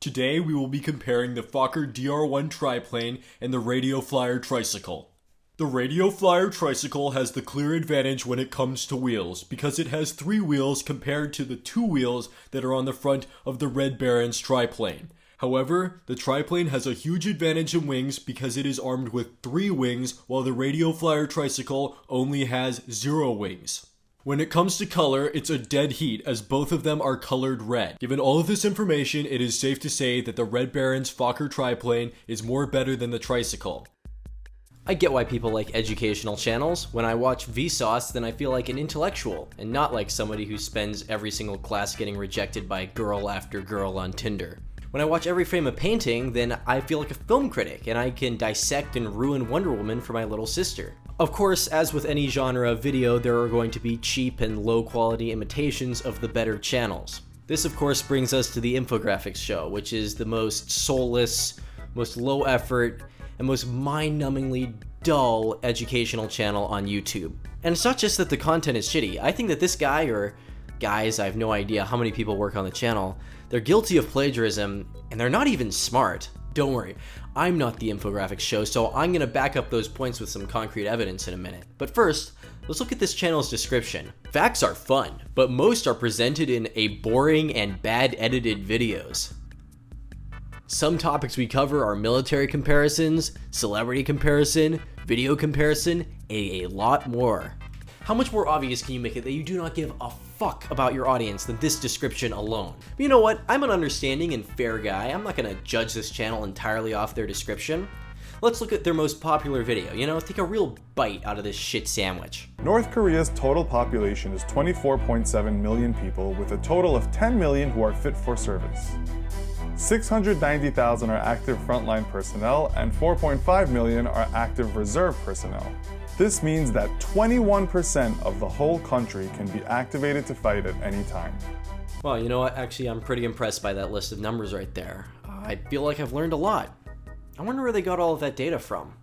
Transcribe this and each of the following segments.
Today we will be comparing the Fokker DR1 triplane and the Radio Flyer tricycle. The Radio Flyer tricycle has the clear advantage when it comes to wheels, because it has 3 wheels compared to the 2 wheels that are on the front of the Red Baron's triplane. However, the triplane has a huge advantage in wings because it is armed with 3 wings, while the Radio Flyer tricycle only has 0 wings. When it comes to color, it's a dead heat as both of them are colored red. Given all of this information, it is safe to say that the Red Baron's Fokker triplane is more better than the tricycle. I get why people like educational channels. When I watch Vsauce, then I feel like an intellectual, and not like somebody who spends every single class getting rejected by girl after girl on Tinder. When I watch every frame of painting, then I feel like a film critic, and I can dissect and ruin Wonder Woman for my little sister. Of course, as with any genre of video, there are going to be cheap and low quality imitations of the better channels. This of course brings us to the Infographics Show, which is the most soulless, most low effort, and most mind-numbingly dull educational channel on YouTube. And it's not just that the content is shitty. I think that this guy, or guys, I have no idea how many people work on the channel, they're guilty of plagiarism, and they're not even smart. Don't worry, I'm not the Infographics Show, so I'm gonna back up those points with some concrete evidence in a minute. But first, let's look at this channel's description. Facts are fun, but most are presented in a boring and bad edited videos. Some topics we cover are military comparisons, celebrity comparison, video comparison, and a lot more. How much more obvious can you make it that you do not give a fuck about your audience than this description alone? But you know what? I'm an understanding and fair guy. I'm not gonna judge this channel entirely off their description. Let's look at their most popular video, take a real bite out of this shit sandwich. North Korea's total population is 24.7 million people, with a total of 10 million who are fit for service. 690,000 are active frontline personnel and 4.5 million are active reserve personnel. This means that 21% of the whole country can be activated to fight at any time. Well, you know what? Actually, I'm pretty impressed by that list of numbers right there. I feel like I've learned a lot. I wonder where they got all of that data from.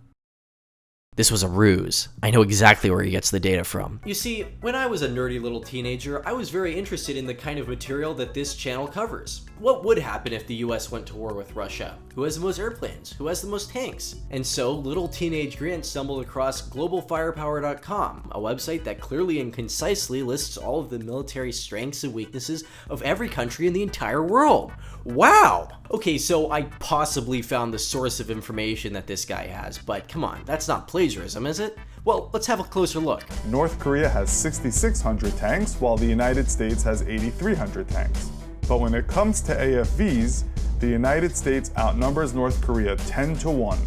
This was a ruse. I know exactly where he gets the data from. You see, when I was a nerdy little teenager, I was very interested in the kind of material that this channel covers. What would happen if the US went to war with Russia? Who has the most airplanes? Who has the most tanks? And so, little teenage Grant stumbled across globalfirepower.com, a website that clearly and concisely lists all of the military strengths and weaknesses of every country in the entire world. Wow! Okay, so I possibly found the source of information that this guy has, but come on, that's not plagiarism, is it? Well, let's have a closer look. North Korea has 6,600 tanks, while the United States has 8,300 tanks. But when it comes to AFVs, the United States outnumbers North Korea 10 to 1.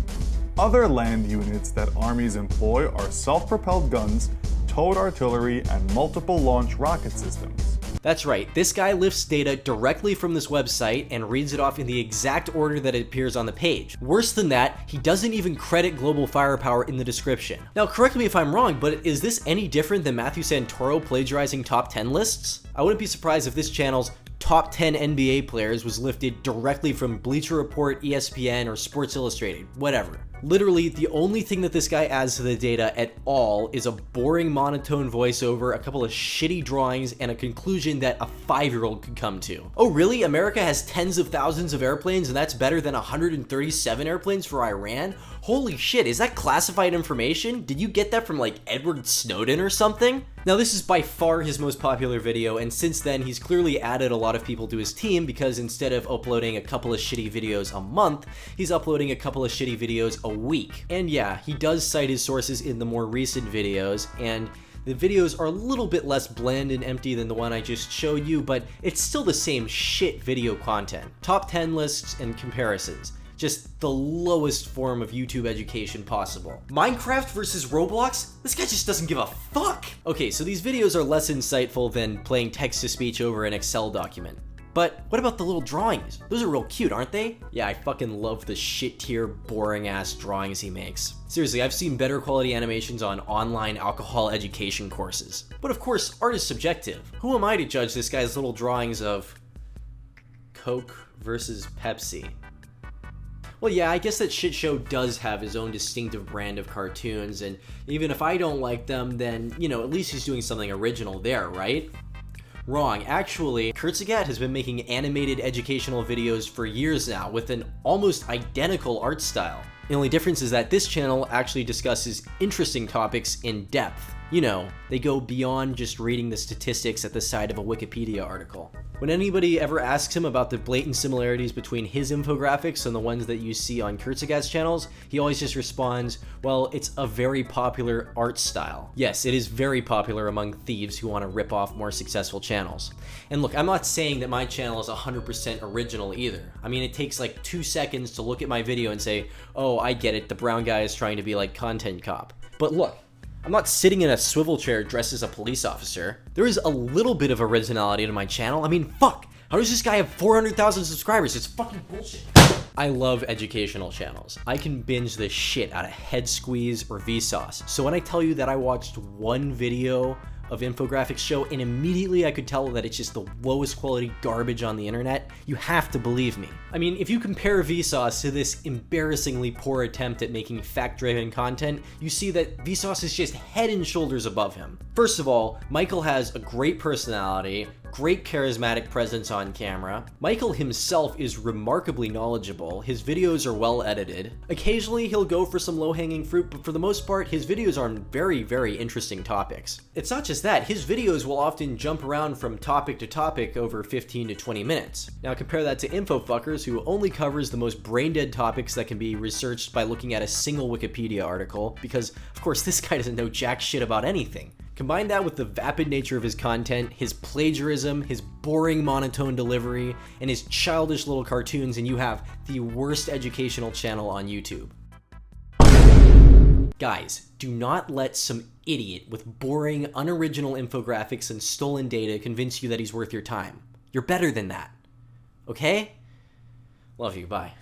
Other land units that armies employ are self-propelled guns, towed artillery, and multiple launch rocket systems. That's right, this guy lifts data directly from this website and reads it off in the exact order that it appears on the page. Worse than that, he doesn't even credit Global Firepower in the description. Now correct me if I'm wrong, but is this any different than Matthew Santoro plagiarizing top 10 lists? I wouldn't be surprised if this channel's top 10 NBA players was lifted directly from Bleacher Report, ESPN, or Sports Illustrated, whatever. Literally, the only thing that this guy adds to the data at all is a boring monotone voiceover, a couple of shitty drawings, and a conclusion that a 5-year-old could come to. Oh really? America has tens of thousands of airplanes and that's better than 137 airplanes for Iran? Holy shit, is that classified information? Did you get that from like Edward Snowden or something? Now this is by far his most popular video, and since then he's clearly added a lot of people to his team because instead of uploading a couple of shitty videos a month, he's uploading a couple of shitty videos a week. And yeah, he does cite his sources in the more recent videos, and the videos are a little bit less bland and empty than the one I just showed you, but it's still the same shit video content. Top 10 lists and comparisons. Just the lowest form of YouTube education possible. Minecraft versus Roblox? This guy just doesn't give a fuck! Okay, so these videos are less insightful than playing text-to-speech over an Excel document. But what about the little drawings? Those are real cute, aren't they? Yeah, I fucking love the shit tier, boring ass drawings he makes. Seriously, I've seen better quality animations on online alcohol education courses. But of course, art is subjective. Who am I to judge this guy's little drawings of Coke versus Pepsi? Well, yeah, I guess that shit show does have his own distinctive brand of cartoons, and even if I don't like them, then, at least he's doing something original there, right? Wrong. Actually, Kurzgesagt has been making animated educational videos for years now with an almost identical art style. The only difference is that this channel actually discusses interesting topics in depth. You know, they go beyond just reading the statistics at the side of a Wikipedia article. When anybody ever asks him about the blatant similarities between his infographics and the ones that you see on Kurzgesagt's channels, he always just responds, well, it's a very popular art style. Yes, it is very popular among thieves who want to rip off more successful channels. And look, I'm not saying that my channel is 100% original either. I mean, it takes like 2 seconds to look at my video and say, oh, I get it, the brown guy is trying to be like content cop. But look, I'm not sitting in a swivel chair dressed as a police officer. There is a little bit of originality to my channel. I mean, fuck, how does this guy have 400,000 subscribers? It's fucking bullshit. I love educational channels. I can binge the shit out of Head Squeeze or Vsauce. So when I tell you that I watched one video of Infographics Show and immediately I could tell that it's just the lowest quality garbage on the internet, you have to believe me. I mean, if you compare Vsauce to this embarrassingly poor attempt at making fact-driven content, you see that Vsauce is just head and shoulders above him. First of all, Michael has a great personality, great charismatic presence on camera. Michael himself is remarkably knowledgeable. His videos are well edited. Occasionally he'll go for some low-hanging fruit, but for the most part, his videos are on very, very interesting topics. It's not just that, his videos will often jump around from topic to topic over 15 to 20 minutes. Now compare that to InfoFuckers, who only covers the most brain-dead topics that can be researched by looking at a single Wikipedia article, because of course this guy doesn't know jack shit about anything. Combine that with the vapid nature of his content, his plagiarism, his boring monotone delivery, and his childish little cartoons, and you have the worst educational channel on YouTube. Guys, do not let some idiot with boring, unoriginal infographics and stolen data convince you that he's worth your time. You're better than that. Okay? Love you, bye.